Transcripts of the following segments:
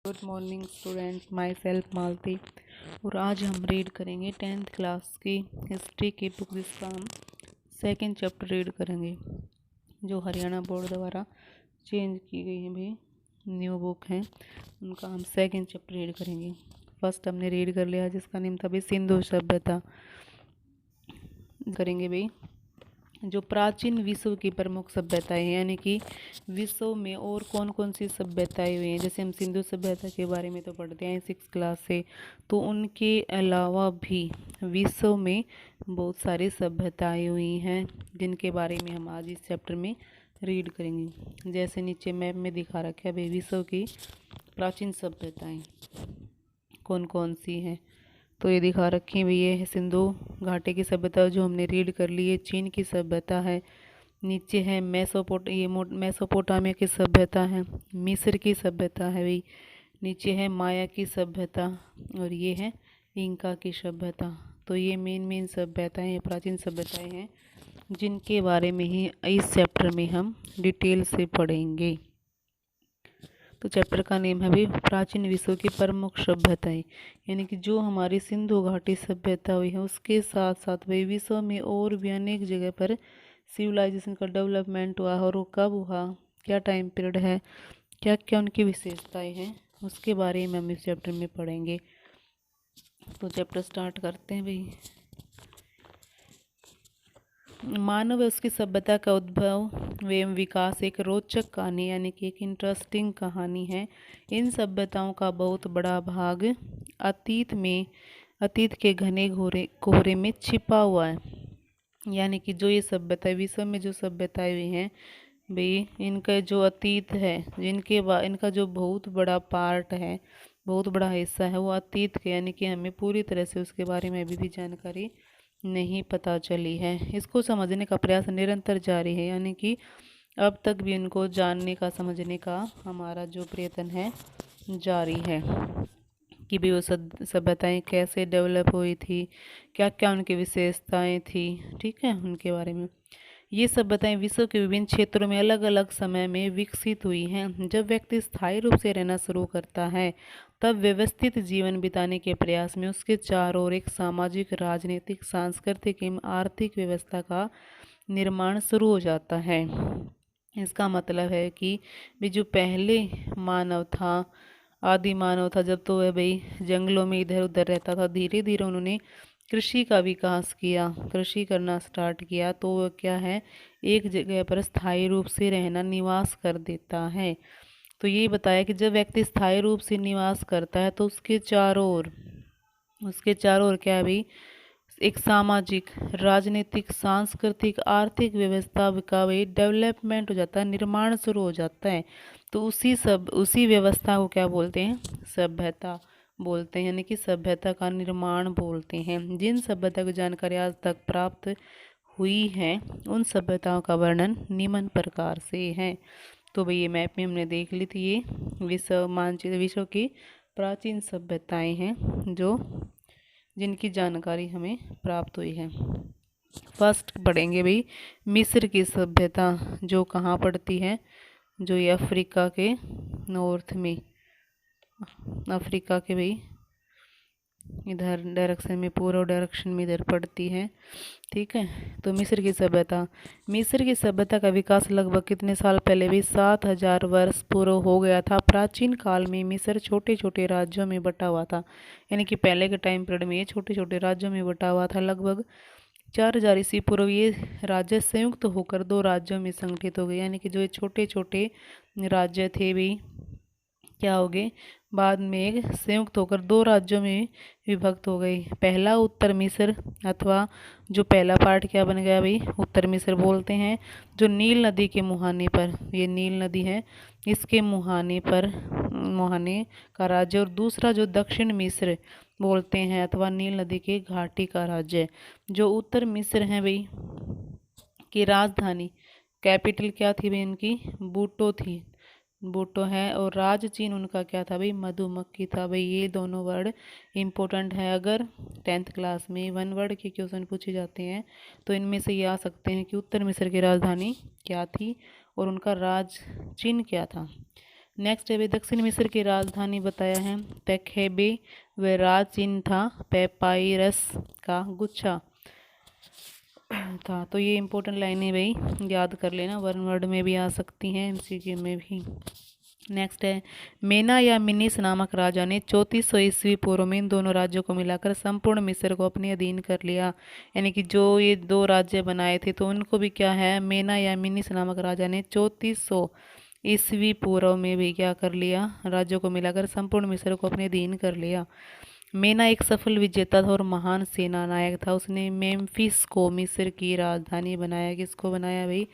Good morning student, myself Malti. और आज हम रीड करेंगे 10th क्लास की हिस्ट्री की बुक, जिसका हम सेकंड चैप्टर रीड करेंगे, जो हरियाणा बोर्ड द्वारा चेंज की गई है। भी न्यू बुक है, उनका हम सेकंड चैप्टर रीड करेंगे। फर्स्ट हमने रीड कर लिया, जिसका नेम था भाई सिंधु सभ्यता। करेंगे भाई जो प्राचीन विश्व की प्रमुख सभ्यताएं हैं, यानी कि विश्व में और कौन कौन सी सभ्यताएं हुई हैं। जैसे हम सिंधु सभ्यता के बारे में तो पढ़ते हैं 6th क्लास से, तो उनके अलावा भी विश्व में बहुत सारी सभ्यताएं हुई हैं, जिनके बारे में हम आज इस चैप्टर में रीड करेंगे। जैसे नीचे मैप में दिखा रखा है भाई विश्व की प्राचीन सभ्यताएँ कौन कौन सी हैं। तो ये दिखा रखी हुई है सिंधु घाटी की सभ्यता, जो हमने रीड कर ली है। चीन की सभ्यता है। नीचे है मेसोपोटामिया की सभ्यता है। मिस्र की सभ्यता है भाई। नीचे है माया की सभ्यता, और ये है इंका की सभ्यता। तो ये मेन सभ्यताएं, प्राचीन सभ्यताएं हैं, जिनके बारे में ही इस चैप्टर में हम डिटेल से पढ़ेंगे। तो चैप्टर का नेम है भी प्राचीन विश्व की प्रमुख सभ्यताएं, यानी कि जो हमारी सिंधु घाटी सभ्यता हुई है, उसके साथ साथ वही विश्व में और भी अनेक जगह पर सिविलाइजेशन का डेवलपमेंट हुआ, और वो कब हुआ, क्या टाइम पीरियड है, क्या क्या उनकी विशेषताएं हैं, उसके बारे में हम इस चैप्टर में पढ़ेंगे। तो चैप्टर स्टार्ट करते हैं भाई। मानव उसकी सभ्यता का उद्भव एवं विकास एक रोचक कहानी, यानी कि एक इंटरेस्टिंग कहानी है। इन सभ्यताओं का बहुत बड़ा भाग अतीत के घने कोहरे में छिपा हुआ है। यानी कि जो ये सभ्यता विश्व में जो सभ्यताएं हुई हैं भाई, इनका जो अतीत है, इनका जो बहुत बड़ा पार्ट है, बहुत बड़ा हिस्सा है, वो अतीत के, यानी कि हमें पूरी तरह से उसके बारे में अभी भी जानकारी नहीं पता चली है। इसको समझने का प्रयास निरंतर जारी है, यानी कि अब तक भी इनको जानने का, समझने का हमारा जो प्रयत्न है जारी है, कि भी वो सभ्यताएं कैसे डेवलप हुई थी, क्या क्या उनकी विशेषताएं थी, ठीक है, उनके बारे में। ये सभ्यताएं विश्व के विभिन्न क्षेत्रों में अलग अलग समय में विकसित हुई हैं। जब व्यक्ति स्थायी रूप से रहना शुरू करता है, तब व्यवस्थित जीवन बिताने के प्रयास में उसके चारों ओर एक सामाजिक, राजनीतिक, सांस्कृतिक एवं आर्थिक व्यवस्था का निर्माण शुरू हो जाता है। इसका मतलब है कि भी जो पहले मानव था, आदि मानव था, जब तो वह भाई जंगलों में इधर उधर रहता था, धीरे धीरे उन्होंने कृषि का विकास किया, कृषि करना स्टार्ट किया, तो वह क्या है, एक जगह पर स्थायी रूप से रहना, निवास कर देता है। तो ये बताया कि जब व्यक्ति स्थायी रूप से निवास करता है, तो उसके चारों ओर क्या है भाई, एक सामाजिक, राजनीतिक, सांस्कृतिक, आर्थिक व्यवस्था का भी डेवलपमेंट हो जाता है, निर्माण शुरू हो जाता है। तो उसी व्यवस्था को क्या बोलते हैं, सभ्यता बोलते हैं, यानी कि सभ्यता का निर्माण बोलते हैं। जिन सभ्यता की जानकारी आज तक प्राप्त हुई है, उन सभ्यताओं का वर्णन निम्न प्रकार से है। तो भाई ये मैप में हमने देख ली थी, ये विश्व की प्राचीन सभ्यताएं हैं, जिनकी जानकारी हमें प्राप्त हुई है। फर्स्ट पढ़ेंगे भाई मिस्र की सभ्यता, जो कहाँ पड़ती है, जो ये अफ्रीका के नॉर्थ में, अफ्रीका के भाई इधर डायरेक्शन में, पूर्व डायरेक्शन में इधर पड़ती है, ठीक है। तो मिस्र की सभ्यता का विकास लगभग कितने साल पहले भी 7000 वर्ष पूर्व हो गया था। प्राचीन काल में मिस्र छोटे छोटे राज्यों में बटा हुआ था, यानी कि पहले के टाइम पीरियड में ये छोटे छोटे राज्यों में बटा हुआ था। लगभग 4000 ईस्वी पूर्व ये राज्य संयुक्त होकर 2 राज्यों में संगठित हो गए, यानी कि जो ये छोटे छोटे राज्य थे भी क्या हो गए, बाद में एक संयुक्त होकर 2 राज्यों में विभक्त हो गई। पहला उत्तर मिस्र, अथवा जो पहला पार्ट क्या बन गया भाई, उत्तर मिस्र बोलते हैं, जो नील नदी के मुहाने पर, ये नील नदी है, इसके मुहाने का राज्य। और दूसरा जो दक्षिण मिस्र बोलते हैं, अथवा नील नदी के घाटी का राज्य। जो उत्तर मिस्र है भाई की राजधानी, कैपिटल क्या थी भाई इनकी, बूटो है, और राज चिन्ह उनका क्या था भाई, मधुमक्खी था भाई। ये दोनों वर्ड इंपॉर्टेंट है, अगर 10th क्लास में 1 वर्ड के क्वेश्चन पूछे जाते हैं, तो इनमें से ये आ सकते हैं कि उत्तर मिस्र की राजधानी क्या थी और उनका राज चिन्ह क्या था। नेक्स्ट है भाई दक्षिण मिस्र की राजधानी बताया है पेखेबे व राज चिन्ह था पेपाइरस का गुच्छा था। तो ये इंपॉर्टेंट लाइनें भाई याद कर लेना, वन वर्ड में भी आ सकती हैं, एमसीक्यू में भी। नेक्स्ट है मेना या मिनीस नामक राजा ने 3400 ईस्वी पूर्व में इन दोनों राज्यों को मिलाकर संपूर्ण मिस्र को अपने अधीन कर लिया। यानी कि जो ये दो राज्य बनाए थे तो उनको भी क्या है, मेना या मिनीस नामक राजा ने 3400 ईस्वी पूर्व में भी क्या कर लिया, राज्यों को मिलाकर संपूर्ण मिस्र को अपने अधीन कर लिया। मेना एक सफल विजेता था और महान सेना नायक था। उसने मेम्फिस को मिस्र की राजधानी बनाया। किसको बनाया भाई,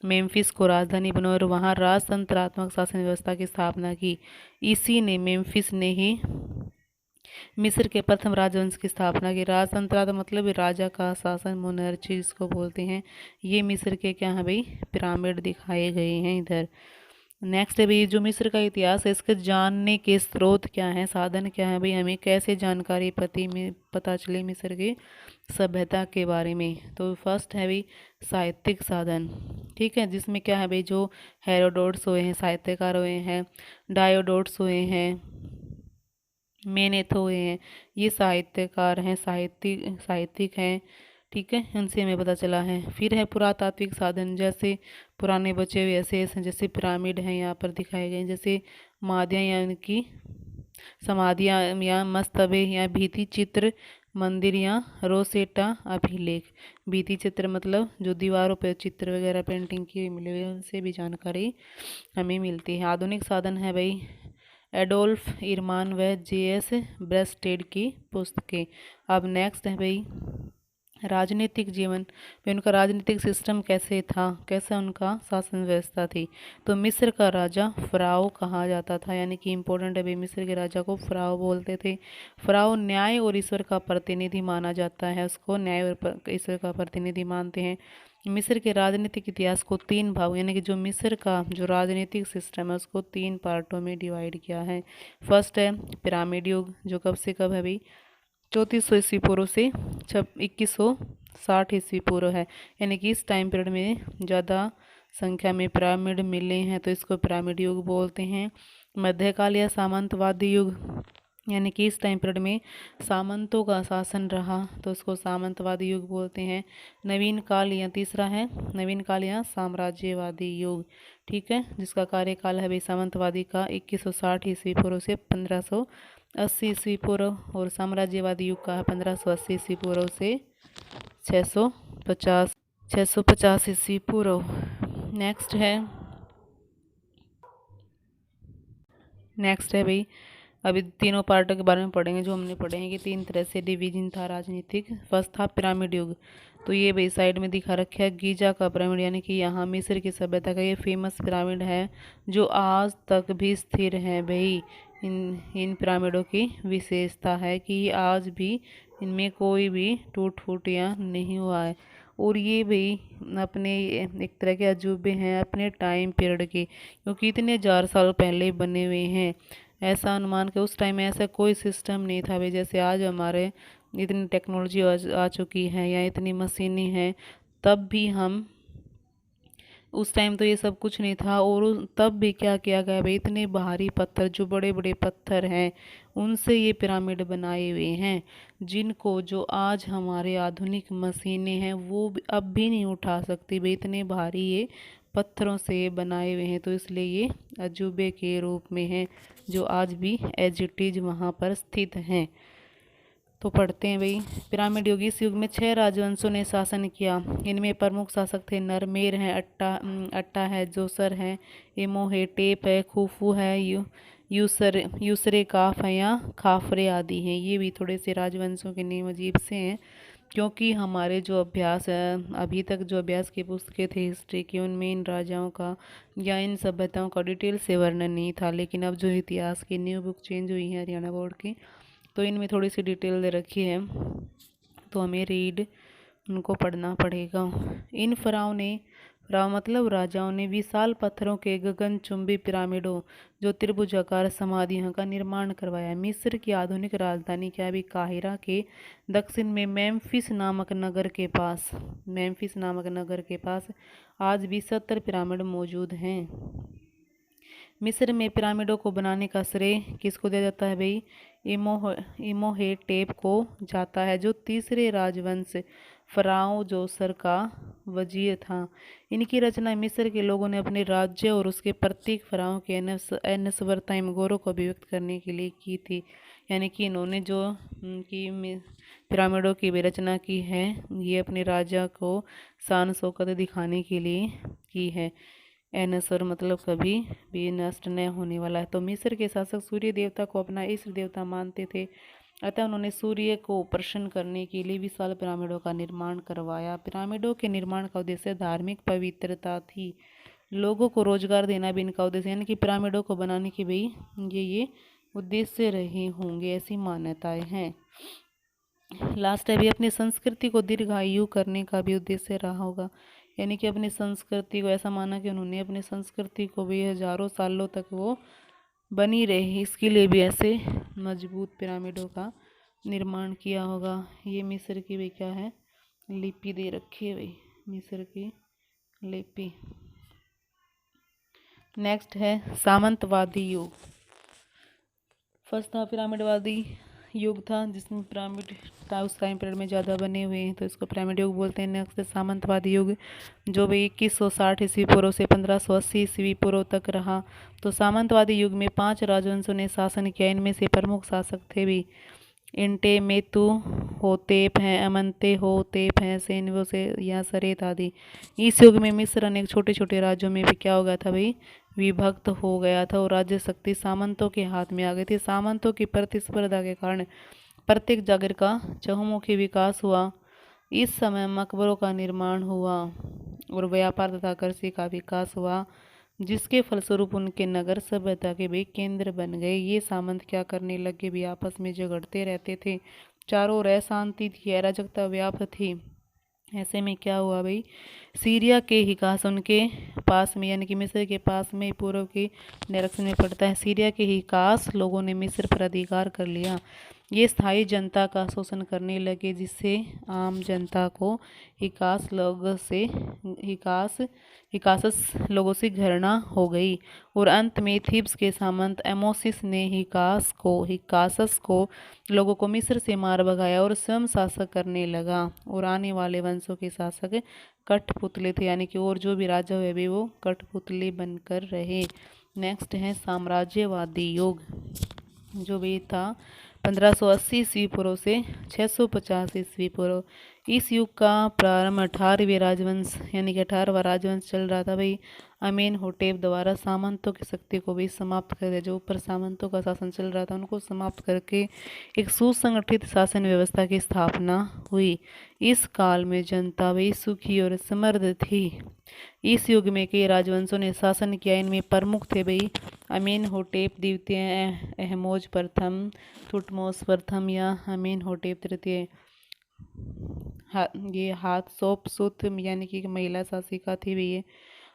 मेम्फिस को राजधानी बनाया और वहाँ राजतंत्रात्मक शासन व्यवस्था की स्थापना की। इसी ने मेम्फिस ने ही मिस्र के प्रथम राजवंश की स्थापना की। राजतंत्र मतलब राजा का शासन, मोनर्ची जिसको बोलते हैं। ये मिस्र के क्या है भाई, पिरामिड दिखाए गए हैं इधर। नेक्स्ट है भाई जो मिस्र का इतिहास है इसके जानने के स्रोत क्या है, साधन क्या है भाई, हमें कैसे जानकारी पता चले मिस्र के सभ्यता के बारे में। तो फर्स्ट है भाई साहित्यिक साधन, ठीक है, जिसमें क्या है भाई जो हेरोडोट्स हुए हैं साहित्यकार हुए हैं, डायोडोट्स हुए हैं, मेनेथो हुए हैं, ये साहित्यकार हैं, साहित्यिक हैं, ठीक है, इनसे हमें पता चला है। फिर है पुरातात्विक साधन, जैसे पुराने बचे हुए ऐसे हैं जैसे पिरामिड हैं यहाँ पर दिखाए गए, जैसे मादियाँ या उनकी समाधियाँ या मस्तबे या भित्ति चित्र, मंदिर या रोसेटा अभिलेख। भित्ति चित्र मतलब जो दीवारों पर चित्र वगैरह पेंटिंग की मिले हुए उनसे भी जानकारी हमें मिलती है। आधुनिक साधन है भाई एडोल्फ इरमान व जेएस ब्रेस्टेड की पुस्तकें। अब नेक्स्ट है भाई राजनीतिक जीवन में उनका राजनीतिक सिस्टम कैसे था, कैसा उनका शासन व्यवस्था थी। तो मिस्र का राजा फ़राओ कहा जाता था, यानी कि इम्पोर्टेंट है भाई, मिस्र के राजा को फ़राओ बोलते थे। फ़राओ न्याय और ईश्वर का प्रतिनिधि माना जाता है, उसको न्याय और ईश्वर का प्रतिनिधि मानते हैं। मिस्र के राजनीतिक इतिहास को 3 भाग, यानी कि जो मिस्र का जो राजनीतिक सिस्टम है उसको 3 पार्टों में डिवाइड किया है। फर्स्ट है पिरामिड युग, जो कब से कब है भाई 3400 ईस्वी पूर्व से 2160 ईस्वी पूर्व है, यानी कि इस टाइम पीरियड में ज़्यादा संख्या में पिरामिड मिले हैं तो इसको पिरामिड युग बोलते हैं। मध्यकाल या सामंतवादी युग, यानी कि इस टाइम पीरियड में सामंतों का शासन रहा तो उसको सामंतवादी युग बोलते हैं। नवीन काल या तीसरा है नवीन काल या साम्राज्यवादी युग, ठीक है, जिसका कार्यकाल है भाई सामंतवादी का 2160 ईस्वी पूर्व से 1580 ईस्वी पूर्व, और साम्राज्यवादी युग का है 1580 ईस्वी पूर्व से 650 ईस्वी पूर्व। नेक्स्ट है भाई अभी तीनों पार्टों के बारे में पढ़ेंगे जो हमने पढ़े हैं कि 3 तरह से डिवीजन था राजनीतिक। फर्स्ट था पिरामिड युग, तो ये भाई साइड में दिखा रखा है गीजा का पिरामिड, यानी कि यहाँ मिस्र की सभ्यता का ये फेमस पिरामिड है जो आज तक भी स्थिर है भाई। इन पिरामिडों की विशेषता है कि आज भी इनमें कोई भी टूट फूट या नहीं हुआ है, और ये भाई अपने एक तरह के अजूबे हैं अपने टाइम पीरियड के, क्योंकि इतने 1000 साल पहले बने हुए हैं। ऐसा अनुमान कि उस टाइम में ऐसा कोई सिस्टम नहीं था भाई, जैसे आज हमारे इतनी टेक्नोलॉजी आ चुकी है या इतनी मशीनें हैं, तब भी हम उस टाइम तो ये सब कुछ नहीं था। और तब भी क्या किया गया भाई, इतने भारी पत्थर जो बड़े बड़े पत्थर हैं उनसे ये पिरामिड बनाए हुए हैं, जिनको जो आज हमारे आधुनिक मशीनें हैं वो अब भी नहीं उठा सकती भाई, इतने भारी ये पत्थरों से बनाए हुए हैं। तो इसलिए ये अजूबे के रूप में हैं जो आज भी एज इट इज वहाँ पर स्थित हैं। तो पढ़ते हैं भाई पिरामिड युग। इस युग में 6 राजवंशों ने शासन किया। इनमें प्रमुख शासक थे नरमेर हैं, अट्टा है, जोसर है, इमोहेटेप है, खूफू है, यूसरे काफ है या खाफरे आदि हैं। ये भी थोड़े से राजवंशों के नाम अजीब से हैं, क्योंकि हमारे जो अभ्यास है अभी तक जो अभ्यास की पुस्तकें थे हिस्ट्री की उनमें इन राजाओं का या इन सभ्यताओं का डिटेल से वर्णन नहीं था। लेकिन अब जो इतिहास की न्यू बुक चेंज हुई है हरियाणा बोर्ड की, तो इनमें थोड़ी सी डिटेल दे रखी है, तो हमें रीड उनको पढ़ना पड़ेगा। इन फराव मतलब राजाओं ने विशाल पत्थरों के गगनचुंबी पिरामिडों जो त्रिभुजाकार समाधियों का निर्माण करवाया। मिस्र की आधुनिक राजधानी क्या भी काहिरा के दक्षिण में मेम्फिस नामक नगर के पास आज भी 70 पिरामिड मौजूद हैं। मिस्र में पिरामिडों को बनाने का श्रेय किसको दिया जाता है भाई? इमोहेटेप को जाता है, जो तीसरे राजवंश फराओ जोसर का वजीर था। इनकी रचना मिस्र के लोगों ने अपने राज्य और उसके प्रत्येक फराओं के अनस्वरता एवं गौरव को अभिव्यक्त करने के लिए की थी। यानी कि इन्होंने जो पिरामिडों की भी रचना की है, ये अपने राजा को शान शौकत दिखाने के लिए की है। एनस्वर मतलब कभी भी नष्ट न होने वाला है। तो मिस्र के शासक सूर्य देवता को अपना इष्ट देवता मानते थे, अतः उन्होंने सूर्य को प्रसन्न करने के लिए विशाल पिरामिडों का निर्माण करवाया। पिरामिडों के निर्माण का उद्देश्य धार्मिक पवित्रता थी, लोगों को रोजगार देना भी इनका उद्देश्य, यानी कि पिरामिडों को बनाने के भी ये उद्देश्य रहे होंगे, ऐसी मान्यताएं हैं। लास्ट है भी अपनी संस्कृति को दीर्घायु करने का भी उद्देश्य रहा होगा, यानी कि अपनी संस्कृति को ऐसा माना कि उन्होंने अपनी संस्कृति को भी हजारों सालों तक वो बनी रहे, इसके लिए भी ऐसे मजबूत पिरामिडों का निर्माण किया होगा। ये मिस्र की भी क्या है, लिपि दे रखी है भाई, मिस्र की लिपि। नेक्स्ट है सामंतवादी युग। फर्स्ट था पिरामिडवादी युग था, जिसमें पिरामिड था उस टाइम पीरियड में ज़्यादा बने हुए हैं, तो इसको पिरामिड युग बोलते हैं। नेक्स्ट सामंतवादी युग, जो भी 2160 ईस्वी पूर्व से 1580 ईस्वी पूर्व तक रहा। तो सामंतवादी युग में 5 राजवंशों ने शासन किया, इनमें से प्रमुख शासक थे भी इंटेमेतु होतेप हैं, अमंते होतेप हैं, सेनवो से या सरेत आदि। इस युग में मिस्र अनेक छोटे छोटे राज्यों में भी क्या हो गया था भाई, विभक्त हो गया था और राज्य शक्ति सामंतों के हाथ में आ गई थी। सामंतों की प्रतिस्पर्धा के कारण प्रत्येक जागीर का चहुमुखी विकास हुआ। इस समय मकबरों का निर्माण हुआ और व्यापार तथा कृषि का विकास हुआ, जिसके फलस्वरूप उनके नगर सभ्यता के भी केंद्र बन गए। ये सामंत क्या करने लगे भी, आपस में झगड़ते रहते थे, चारों ओर अशांति थी, अराजकता व्याप्त थी। ऐसे में क्या हुआ भाई, सीरिया के हिकास उनके पास में, यानी कि मिस्र के पास में पूर्व के डायरेक्शन में पड़ता है। सीरिया के हिकास लोगों ने मिस्र पर अधिकार कर लिया। ये स्थायी जनता का शोषण करने लगे, जिससे आम जनता को हिकासस लोगों से घृणा हो गई और अंत में थीब्स के सामंत एमोसिस ने हिकासस को लोगों को मिस्र से मार भगाया और स्वयं शासक करने लगा। और आने वाले वंशों के शासक कठपुतले थे, यानी कि और जो भी राजा हुए भी वो कठपुतले बनकर रहे। नेक्स्ट है साम्राज्यवादी युग, जो भी था 1580 ईस्वी पूर्व से 650 ईस्वी पूर्व। इस युग का प्रारंभ 18वें राजवंश यानी कि 18वां राजवंश चल रहा था भाई, अमेनहोटेप द्वारा सामंतों की शक्ति को भी समाप्त कर दिया। जो ऊपर सामंतों का शासन चल रहा था उनको समाप्त करके एक सुसंगठित शासन व्यवस्था की स्थापना हुई। इस काल में जनता भी सुखी और समृद्ध थी। इस युग में कई राजवंशों ने शासन किया, इनमें प्रमुख थे भाई अमेनहोटेप द्वितीय, अहमोज प्रथम, थुटमोस प्रथम या अमेनहोटेप तृतीय। ये हाथशेप्सुत यानी कि महिला शासिका थी भी ये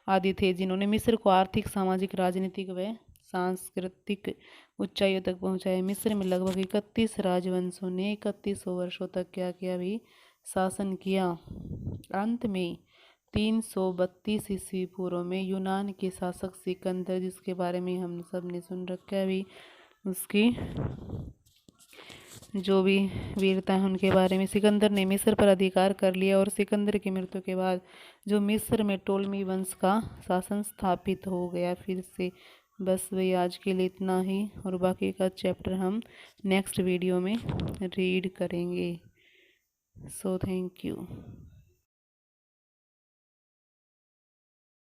आदि थे, जिन्होंने मिस्र को आर्थिक, सामाजिक, राजनीतिक व सांस्कृतिक ऊंचाइयों तक पहुंचाया। मिस्र में लगभग 31 राजवंशों ने 3100 वर्षों तक क्या किया भी, शासन किया। अंत में 332 ईस्वी पूर्व में यूनान के शासक सिकंदर, जिसके बारे में हम सब ने सुन रखा है भी, उसकी जो भी वीरता है उनके बारे में, सिकंदर ने मिस्र पर अधिकार कर लिया और सिकंदर की मृत्यु के बाद जो मिस्र में टोलमी वंश का शासन स्थापित हो गया फिर से। बस वही आज के लिए इतना ही, और बाकी का चैप्टर हम नेक्स्ट वीडियो में रीड करेंगे। So thank you.